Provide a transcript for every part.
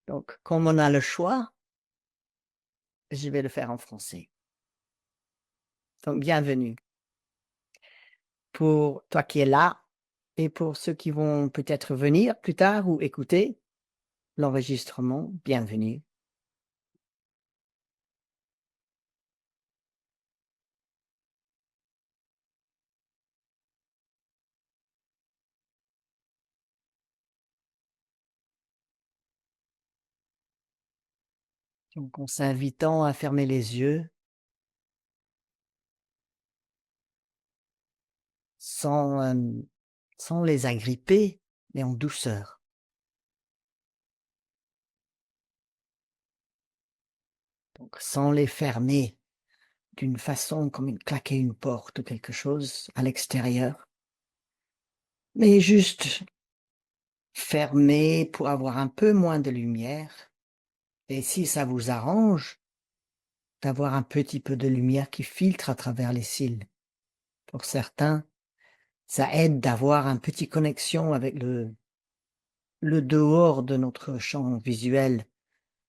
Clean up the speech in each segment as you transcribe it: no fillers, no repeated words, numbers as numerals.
Donc, comme on a le choix, je vais le faire en français. Donc, bienvenue pour toi qui es là et pour ceux qui vont peut-être venir plus tard ou écouter l'enregistrement, bienvenue. Donc, en s'invitant à fermer les yeux sans, sans les agripper, mais en douceur. Donc, sans les fermer d'une façon comme claquer une porte ou quelque chose à l'extérieur, mais juste fermer pour avoir un peu moins de lumière. Et si ça vous arrange, d'avoir un petit peu de lumière qui filtre à travers les cils. Pour certains, ça aide d'avoir un petit connexion avec le dehors de notre champ visuel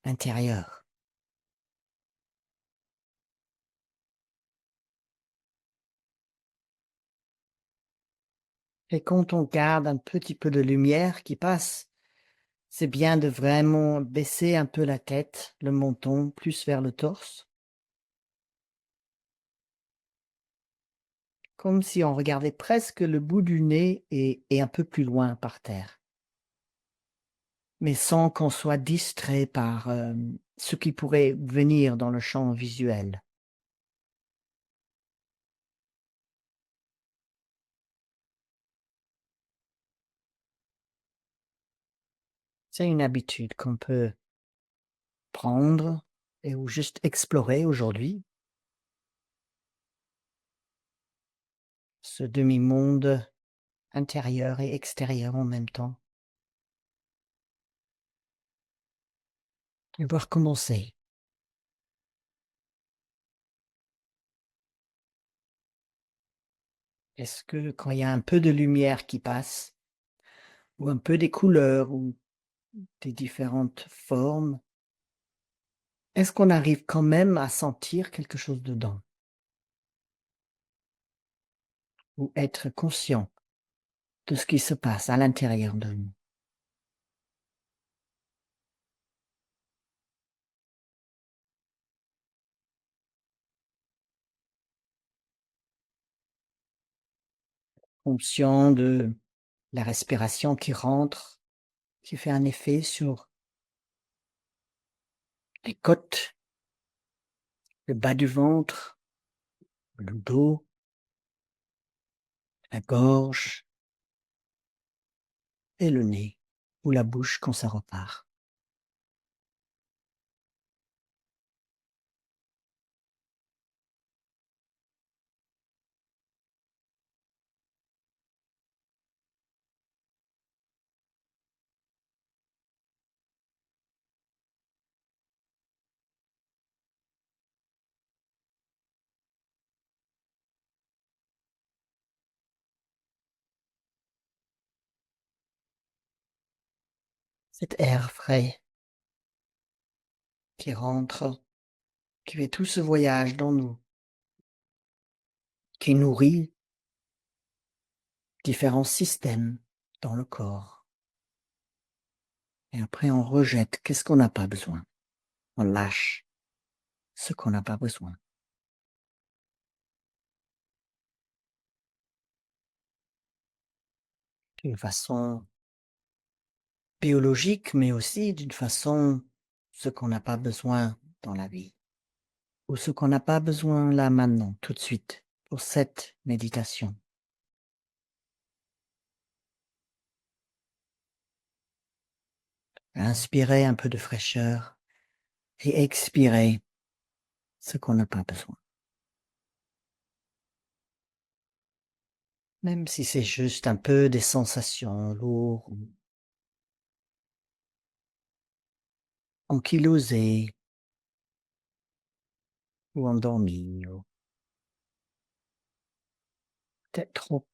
intérieur. Et quand on garde un petit peu de lumière qui passe, c'est bien de vraiment baisser un peu la tête, le menton plus vers le torse, comme si on regardait presque le bout du nez et un peu plus loin par terre. Mais sans qu'on soit distrait par, ce qui pourrait venir dans le champ visuel. C'est une habitude qu'on peut prendre et ou juste explorer aujourd'hui, ce demi-monde intérieur et extérieur en même temps, et voir comment c'est. Est-ce que quand il y a un peu de lumière qui passe, ou un peu des couleurs ou des différentes formes, est-ce qu'on arrive quand même à sentir quelque chose dedans? Ou être conscient de ce qui se passe à l'intérieur de nous? Conscient de la respiration qui rentre, qui fait un effet sur les côtes, le bas du ventre, le dos, la gorge et le nez ou la bouche quand ça repart. Cet air frais qui rentre, qui fait tout ce voyage dans nous, qui nourrit différents systèmes dans le corps. Et après on rejette qu'est-ce qu'on n'a pas besoin. On lâche ce qu'on n'a pas besoin. D'une façon biologique, mais aussi d'une façon ce qu'on n'a pas besoin dans la vie. Ou ce qu'on n'a pas besoin là maintenant, tout de suite, pour cette méditation. Inspirez un peu de fraîcheur et expirez ce qu'on n'a pas besoin. Même si c'est juste un peu des sensations lourdes, ou ankylosées, ou endormies, ou peut-être trop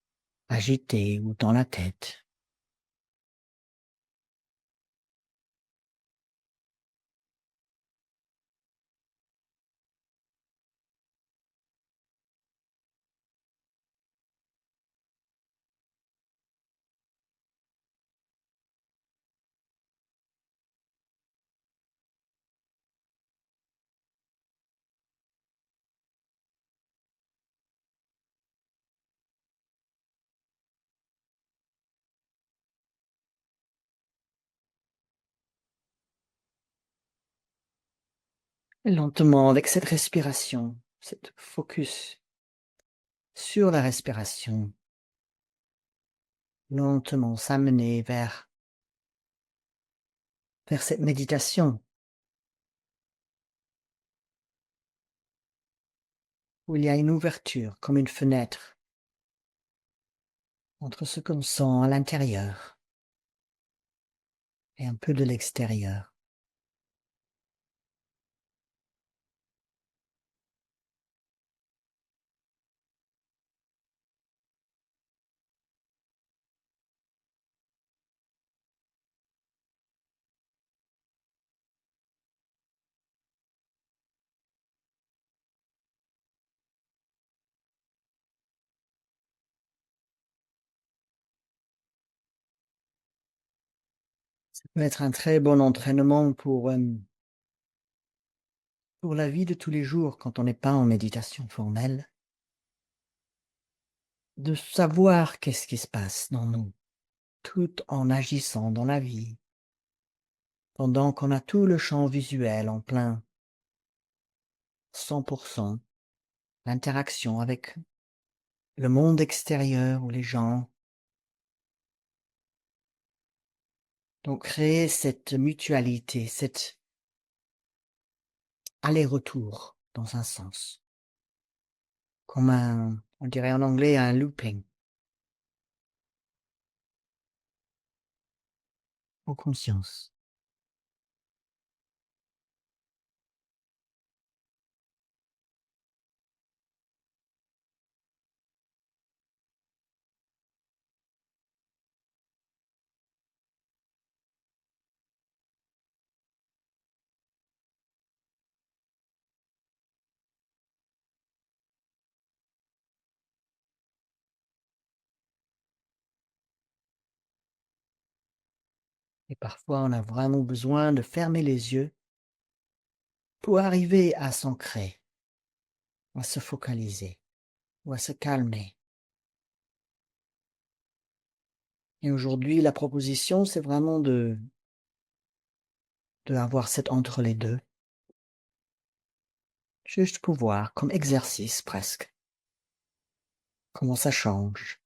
agitées ou dans la tête. Et lentement, avec cette respiration, cette focus sur la respiration, lentement s'amener vers cette méditation où il y a une ouverture, comme une fenêtre, entre ce qu'on sent à l'intérieur et un peu de l'extérieur. Ça peut être un très bon entraînement pour la vie de tous les jours quand on n'est pas en méditation formelle, de savoir qu'est-ce qui se passe dans nous, tout en agissant dans la vie, pendant qu'on a tout le champ visuel en plein 100%, l'interaction avec le monde extérieur ou les gens. Donc créer cette mutualité, cet aller-retour dans un sens, comme on dirait en anglais, un looping en conscience. Et parfois, on a vraiment besoin de fermer les yeux pour arriver à s'ancrer, à se focaliser ou à se calmer. Et aujourd'hui, la proposition, c'est vraiment de avoir cet entre les deux. Juste pour voir, comme exercice presque, comment ça change.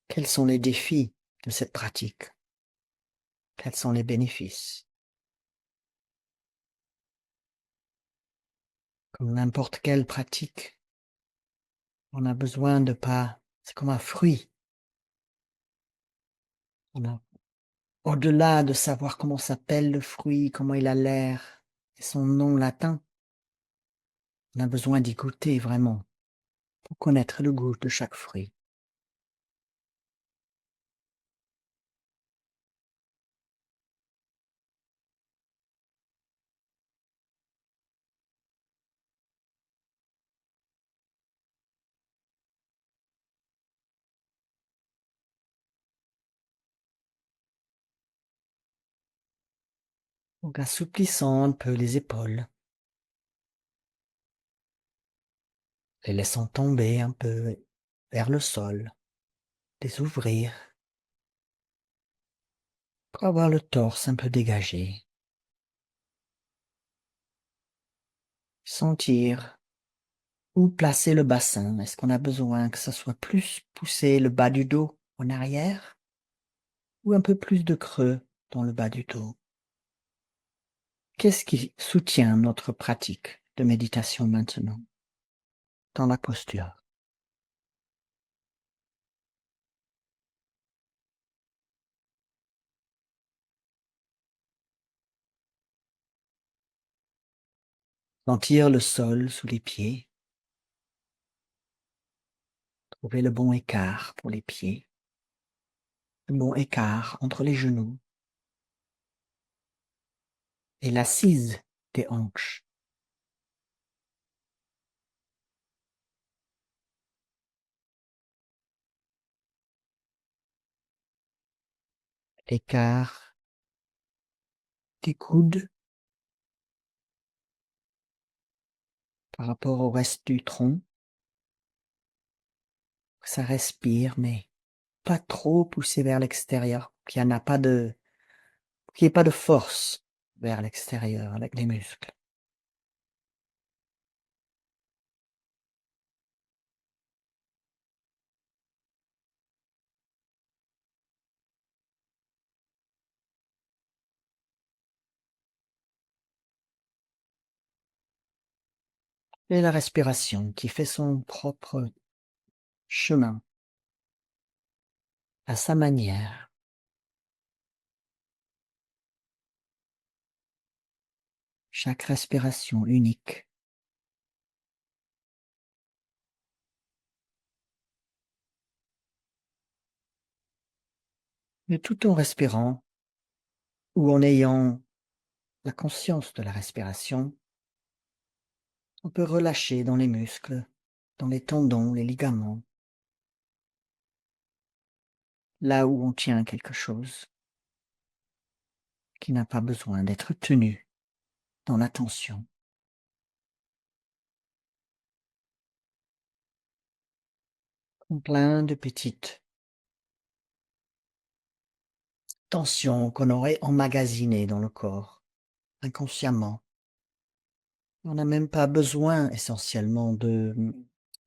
Quels sont les défis de cette pratique? Quels sont les bénéfices? Comme n'importe quelle pratique, on a besoin de pas, c'est comme un fruit. On a, au-delà de savoir comment s'appelle le fruit, comment il a l'air et son nom latin, on a besoin d'y goûter vraiment pour connaître le goût de chaque fruit. Donc assouplissant un peu les épaules, les laissant tomber un peu vers le sol, les ouvrir pour avoir le torse un peu dégagé. Sentir où placer le bassin. Est-ce qu'on a besoin que ça soit plus poussé le bas du dos en arrière ou un peu plus de creux dans le bas du dos? Qu'est-ce qui soutient notre pratique de méditation maintenant dans la posture? Sentir le sol sous les pieds, trouver le bon écart pour les pieds, le bon écart entre les genoux et l'assise des hanches. L'écart des coudes par rapport au reste du tronc. Ça respire, mais pas trop poussé vers l'extérieur, qu'il n'y ait pas de force vers l'extérieur avec les muscles. Et la respiration qui fait son propre chemin à sa manière. Chaque respiration unique. Mais tout en respirant ou en ayant la conscience de la respiration, on peut relâcher dans les muscles, dans les tendons, les ligaments, là où on tient quelque chose qui n'a pas besoin d'être tenu dans l'attention. Comme plein de petites tensions qu'on aurait emmagasinées dans le corps, inconsciemment. On n'a même pas besoin essentiellement de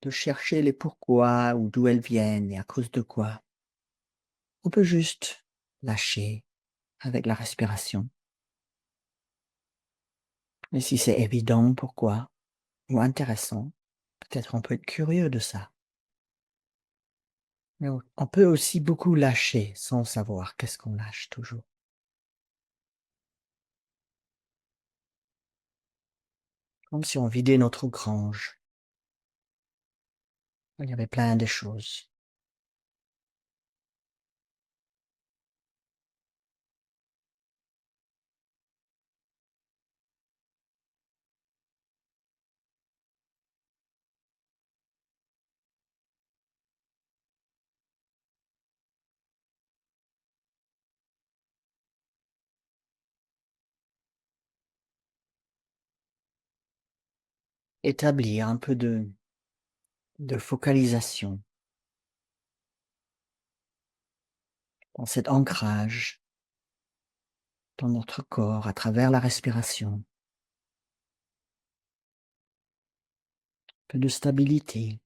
chercher les pourquoi ou d'où elles viennent et à cause de quoi. On peut juste lâcher avec la respiration. Et si c'est évident pourquoi ou intéressant, peut-être on peut être curieux de ça. Mais on peut aussi beaucoup lâcher sans savoir qu'est-ce qu'on lâche toujours. Comme si on vidait notre grange. Il y avait plein de choses. Établir un peu de focalisation dans cet ancrage dans notre corps à travers la respiration. Peu de stabilité,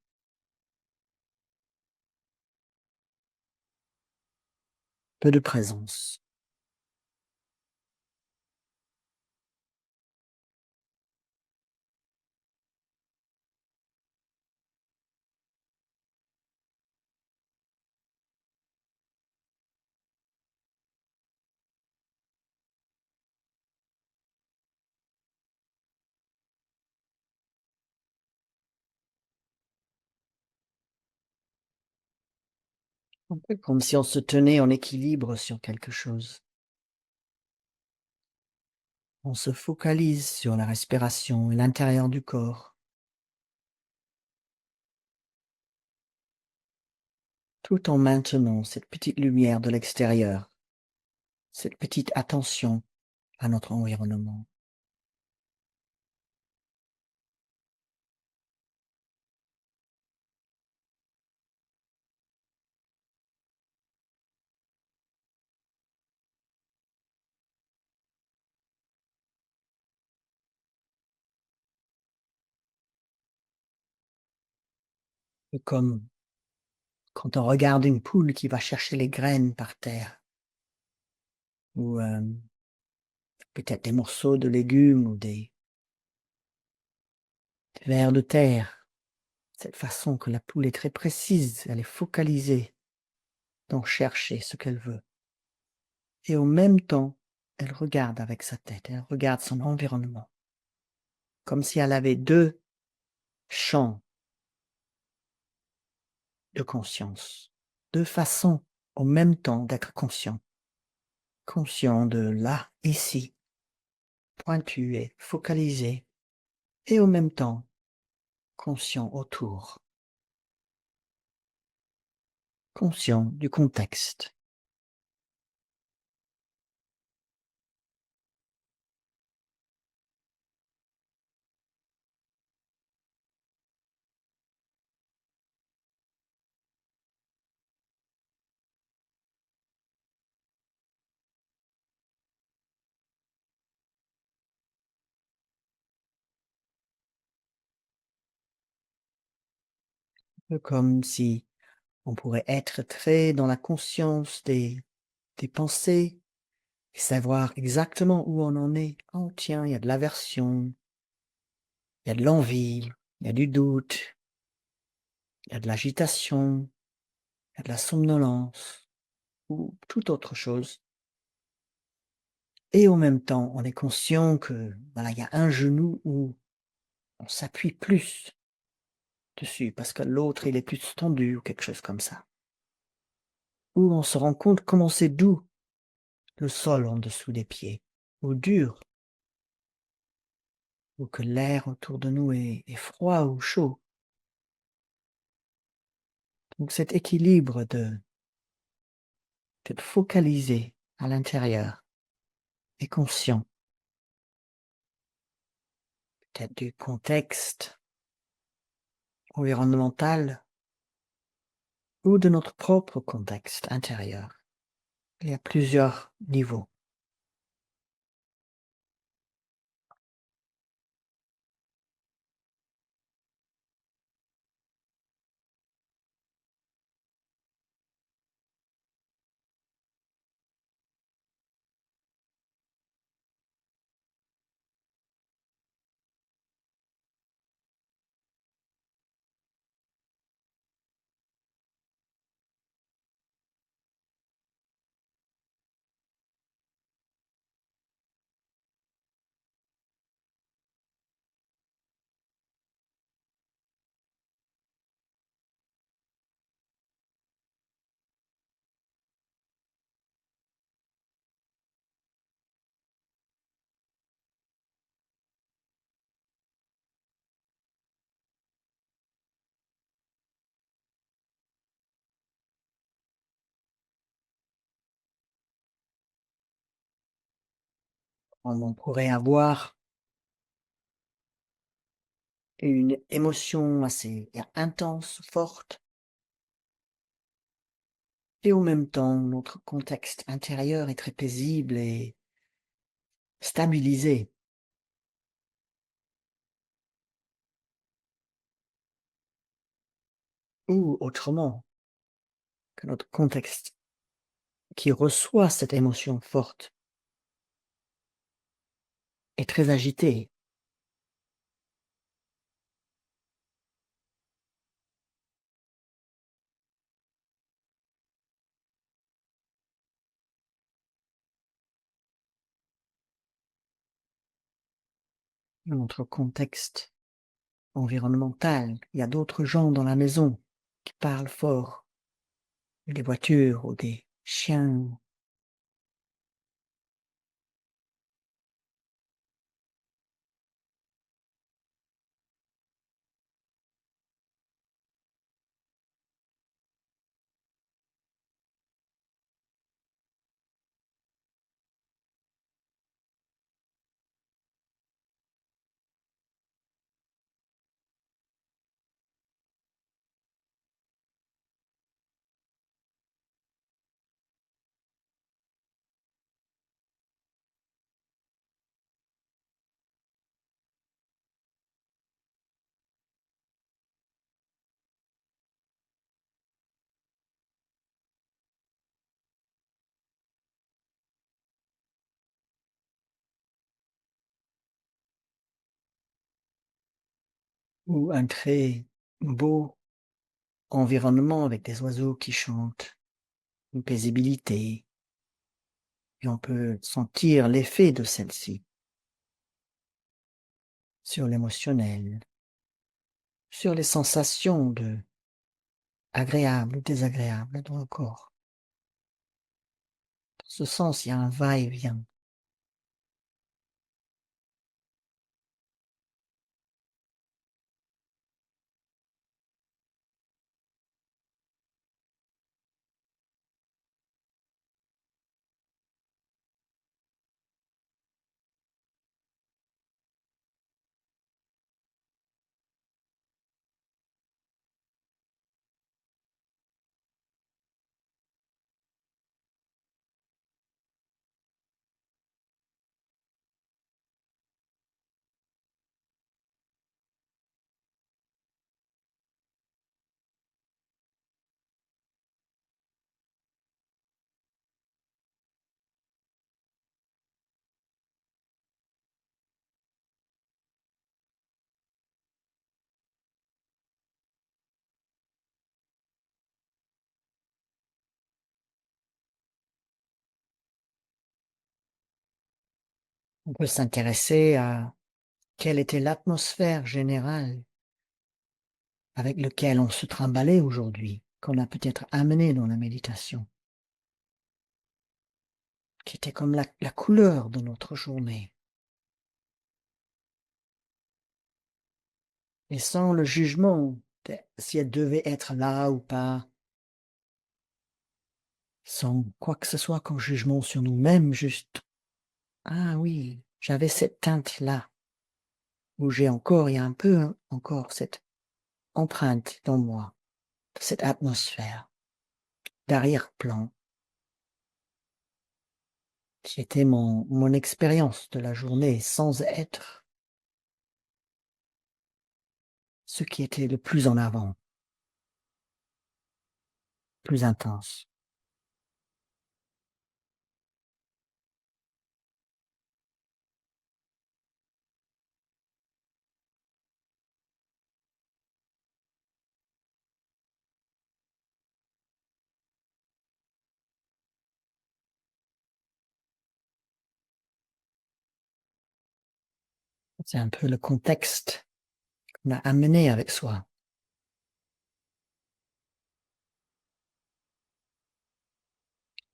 peu de présence. Un peu comme si on se tenait en équilibre sur quelque chose. On se focalise sur la respiration et l'intérieur du corps, tout en maintenant cette petite lumière de l'extérieur, cette petite attention à notre environnement. Et comme quand on regarde une poule qui va chercher les graines par terre, ou peut-être des morceaux de légumes ou des vers de terre, cette façon que la poule est très précise, elle est focalisée dans chercher ce qu'elle veut. Et en même temps, elle regarde avec sa tête, elle regarde son environnement, comme si elle avait 2 champs de conscience, 2 façons en même temps d'être conscient. Conscient de là, ici, pointu et focalisé, et en même temps conscient autour, conscient du contexte. peu comme si on pourrait être très dans la conscience des pensées et savoir exactement où on en est. Oh tiens, il y a de l'aversion, il y a de l'envie, il y a du doute, il y a de l'agitation, il y a de la somnolence ou toute autre chose. Et en même temps, on est conscient que, voilà, il y a un genou où on s'appuie plus dessus parce que l'autre, il est plus tendu ou quelque chose comme ça. Où on se rend compte comment c'est doux le sol en dessous des pieds, ou dur, ou que l'air autour de nous est froid ou chaud. Donc cet équilibre d'être focalisé à l'intérieur et conscient, peut-être du contexte environnemental ou de notre propre contexte intérieur. Il y a plusieurs niveaux. On pourrait avoir une émotion assez intense, forte, et en même temps, notre contexte intérieur est très paisible et stabilisé. Ou autrement, que notre contexte qui reçoit cette émotion forte est très agité. Notre contexte environnemental, il y a d'autres gens dans la maison qui parlent fort, ou des voitures ou des chiens, ou un très beau environnement avec des oiseaux qui chantent, une paisibilité, et on peut sentir l'effet de celle-ci sur l'émotionnel, sur les sensations de agréables ou désagréables dans le corps. Dans ce sens, il y a un va-et-vient. On peut s'intéresser à quelle était l'atmosphère générale avec lequel on se trimballait aujourd'hui, qu'on a peut-être amené dans la méditation, qui était comme la couleur de notre journée. Et sans le jugement de si elle devait être là ou pas, sans quoi que ce soit comme jugement sur nous-mêmes, juste: «Ah oui, j'avais cette teinte-là, ou j'ai encore, il y a un peu, hein, encore cette empreinte dans moi, cette atmosphère d'arrière-plan qui était mon expérience de la journée sans être ce qui était le plus en avant, plus intense». C'est un peu le contexte qu'on a amené avec soi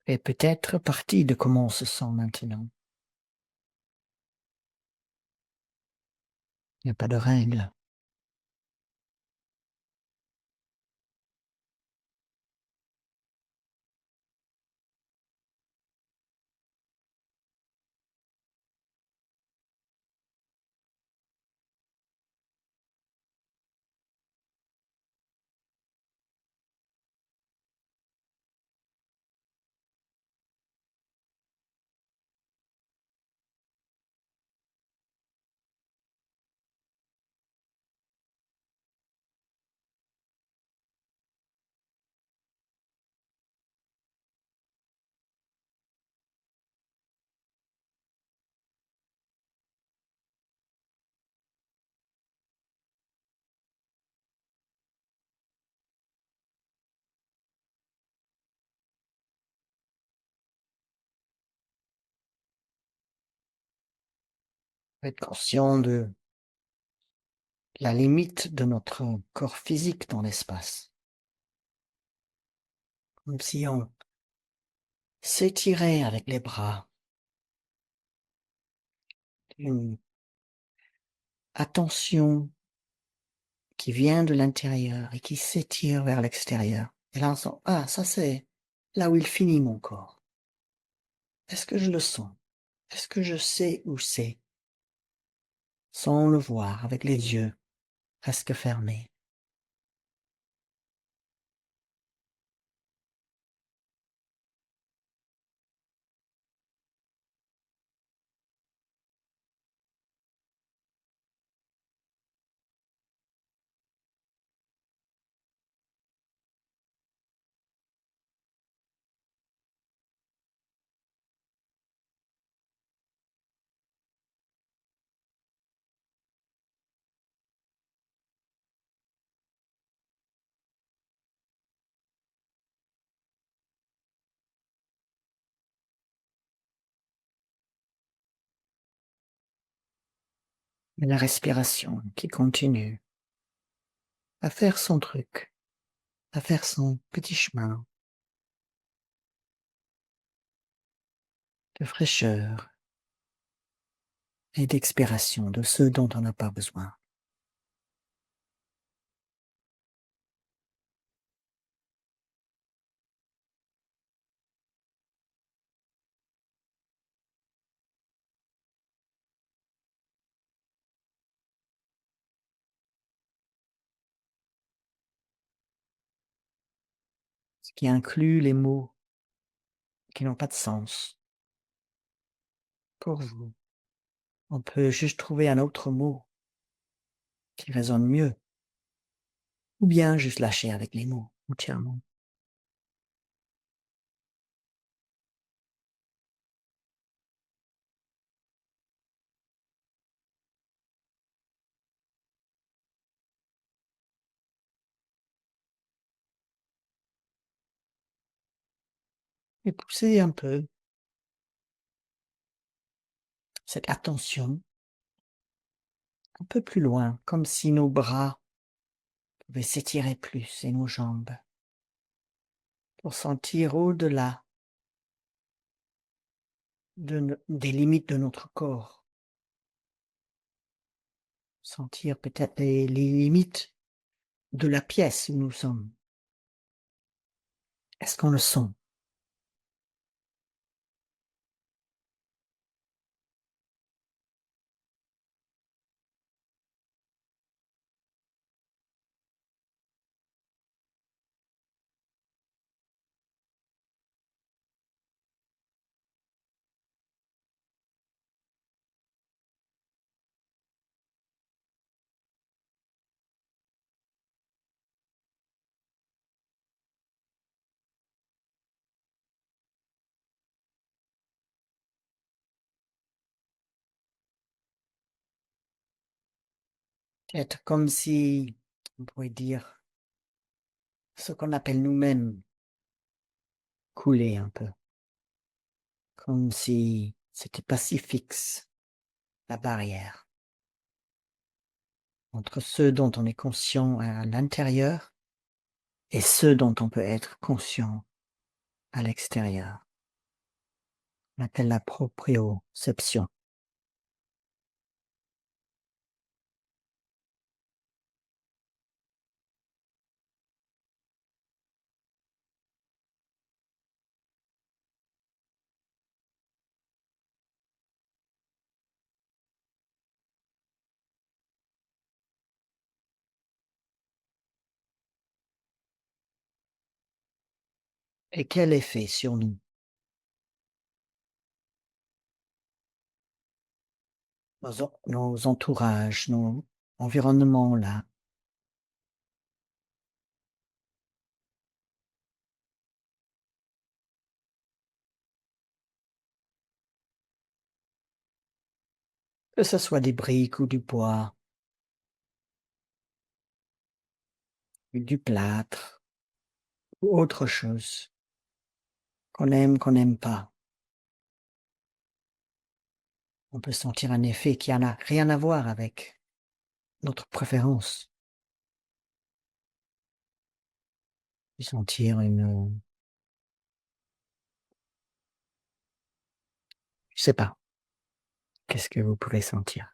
et peut-être partie de comment on se sent maintenant. Il n'y a pas de règle. Être conscient de la limite de notre corps physique dans l'espace. Comme si on s'étirait avec les bras, une attention qui vient de l'intérieur et qui s'étire vers l'extérieur. Et là, on sent: «Ah, ça c'est là où il finit mon corps. Est-ce que je le sens? Est-ce que je sais où c'est?» Sans le voir, avec les yeux presque fermés. Mais la respiration qui continue à faire son truc, à faire son petit chemin de fraîcheur et d'expiration de ce dont on n'a pas besoin. Ce qui inclut les mots qui n'ont pas de sens pour vous. On peut juste trouver un autre mot qui résonne mieux, ou bien juste lâcher avec les mots entièrement. Et pousser un peu cette attention un peu plus loin, comme si nos bras pouvaient s'étirer plus et nos jambes, pour sentir au-delà des limites de notre corps, sentir peut-être les limites de la pièce où nous sommes. Est-ce qu'on le sent? Peut-être comme si, on pourrait dire, ce qu'on appelle nous-mêmes couler un peu, comme si c'était pas si fixe, la barrière entre ce dont on est conscient à l'intérieur et ce dont on peut être conscient à l'extérieur. On appelle la proprioception. Et quel effet sur nous? Nos entourages, nos environnements là, que ce soit des briques ou du bois, du plâtre ou autre chose, qu'on n'aime pas. On peut sentir un effet qui n'a rien à voir avec notre préférence. Puis sentir je sais pas, qu'est-ce que vous pouvez sentir?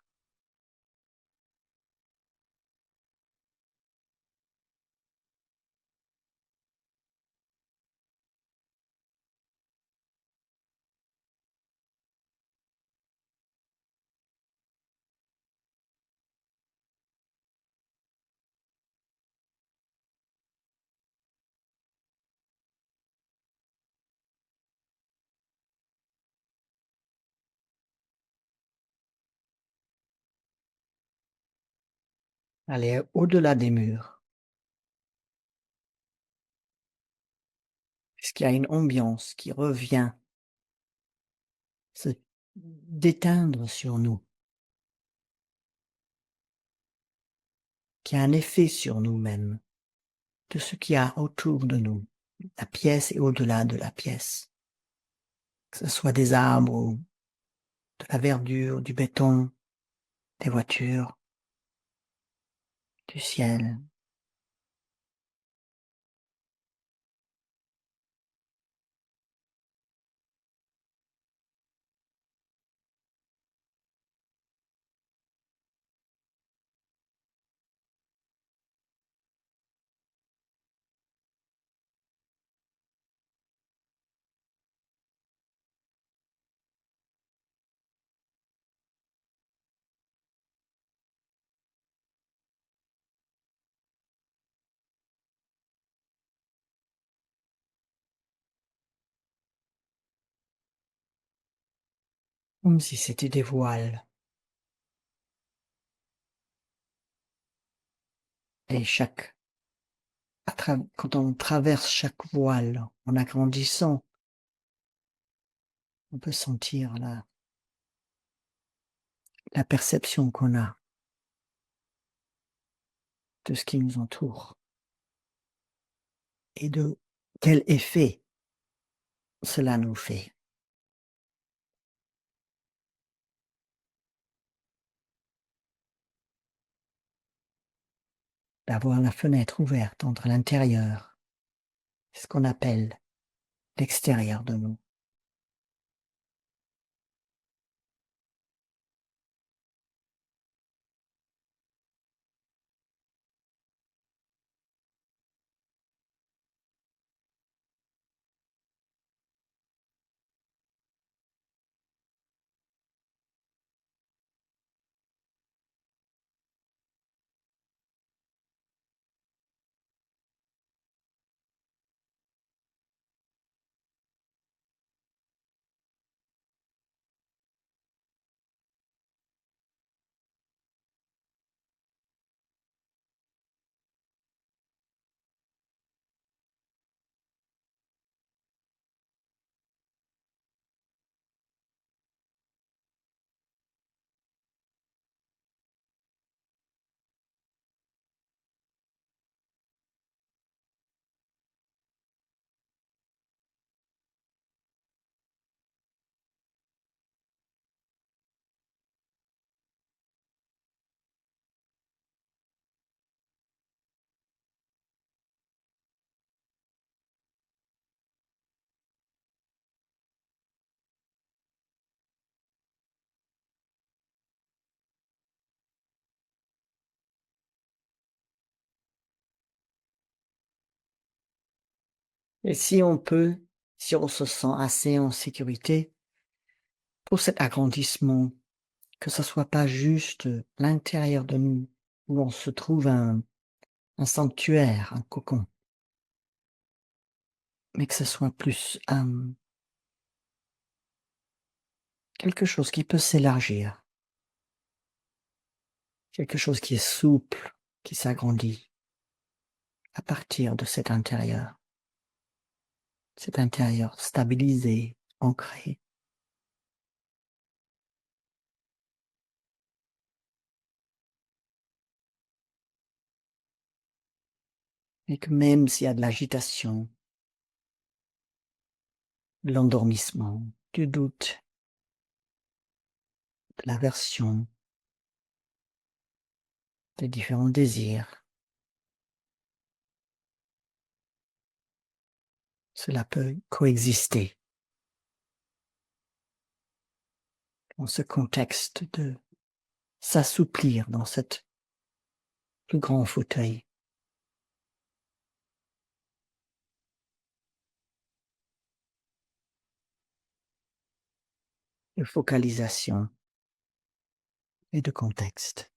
Aller au-delà des murs. Est-ce qu'il y a une ambiance qui revient se déteindre sur nous, qui a un effet sur nous-mêmes, de ce qu'il y a autour de nous, la pièce et au-delà de la pièce, que ce soit des arbres ou de la verdure, du béton, des voitures, du ciel. Comme si c'était des voiles. Et quand on traverse chaque voile, en agrandissant, on peut sentir la perception qu'on a de ce qui nous entoure et de quel effet cela nous fait. d'avoir la fenêtre ouverte entre l'intérieur et ce qu'on appelle l'extérieur de nous. Et si on peut, si on se sent assez en sécurité pour cet agrandissement, que ce soit pas juste l'intérieur de nous, où on se trouve un sanctuaire, un cocon, mais que ce soit plus, quelque chose qui peut s'élargir, quelque chose qui est souple, qui s'agrandit à partir de cet intérieur stabilisé, ancré, et que même s'il y a de l'agitation, de l'endormissement, du doute, de l'aversion, des différents désirs, cela peut coexister dans ce contexte de s'assouplir dans cet plus grand fauteuil de focalisation et de contexte.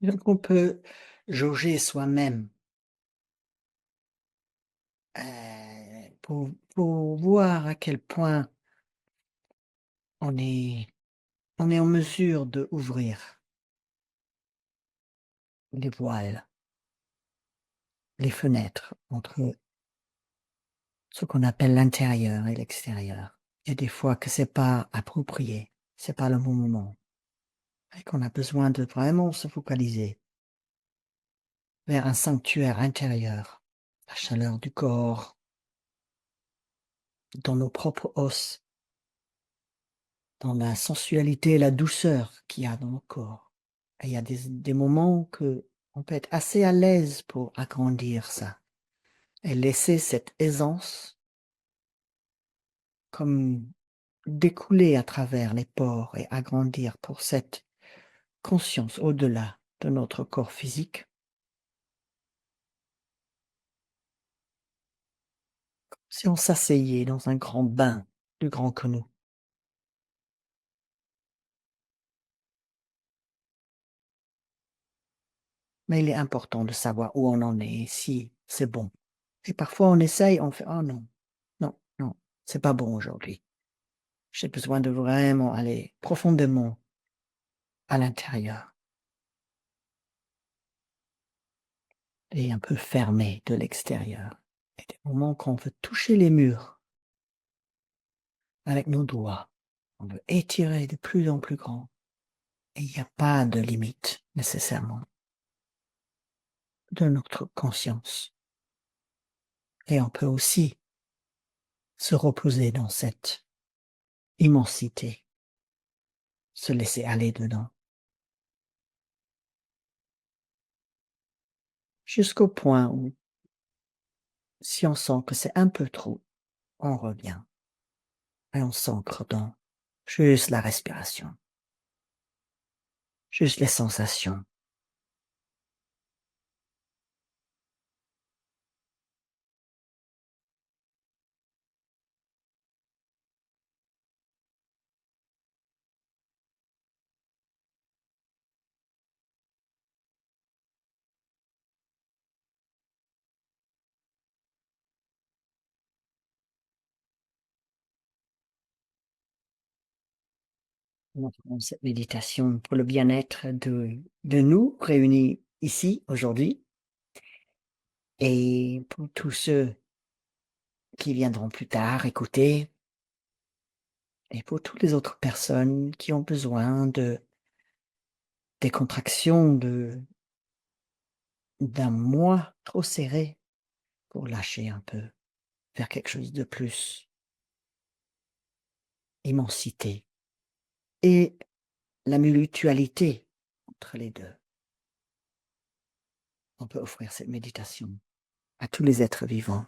Donc on peut jauger soi-même, pour voir à quel point on est on est en mesure d'ouvrir les voiles, les fenêtres entre ce qu'on appelle l'intérieur et l'extérieur. Il y a des fois que c'est pas approprié, c'est pas le bon moment et qu'on a besoin de vraiment se focaliser vers un sanctuaire intérieur, la chaleur du corps, dans nos propres os, dans la sensualité et la douceur qu'il y a dans nos corps. Et il y a des moments que on peut être assez à l'aise pour agrandir ça et laisser cette aisance comme découler à travers les pores et agrandir pour cette conscience au-delà de notre corps physique. Si on s'asseyait dans un grand bain plus grand que nous. Mais il est important de savoir où on en est et si c'est bon. Et parfois on essaye, on fait: «Oh non, non, non, c'est pas bon aujourd'hui». J'ai besoin de vraiment aller profondément à l'intérieur et un peu fermé de l'extérieur. Et des moments qu'on veut toucher les murs avec nos doigts, on veut étirer de plus en plus grand et il y a pas de limite nécessairement de notre conscience. Et on peut aussi se reposer dans cette immensité, se laisser aller dedans, jusqu'au point où, si on sent que c'est un peu trop, on revient et on s'ancre dans juste la respiration, juste les sensations. Nous faisons cette méditation pour le bien-être de nous réunis ici aujourd'hui et pour tous ceux qui viendront plus tard écouter et pour toutes les autres personnes qui ont besoin de décontraction, d'un moi trop serré pour lâcher un peu, faire quelque chose de plus, immensité et la mutualité entre les 2. On peut offrir cette méditation à tous les êtres vivants.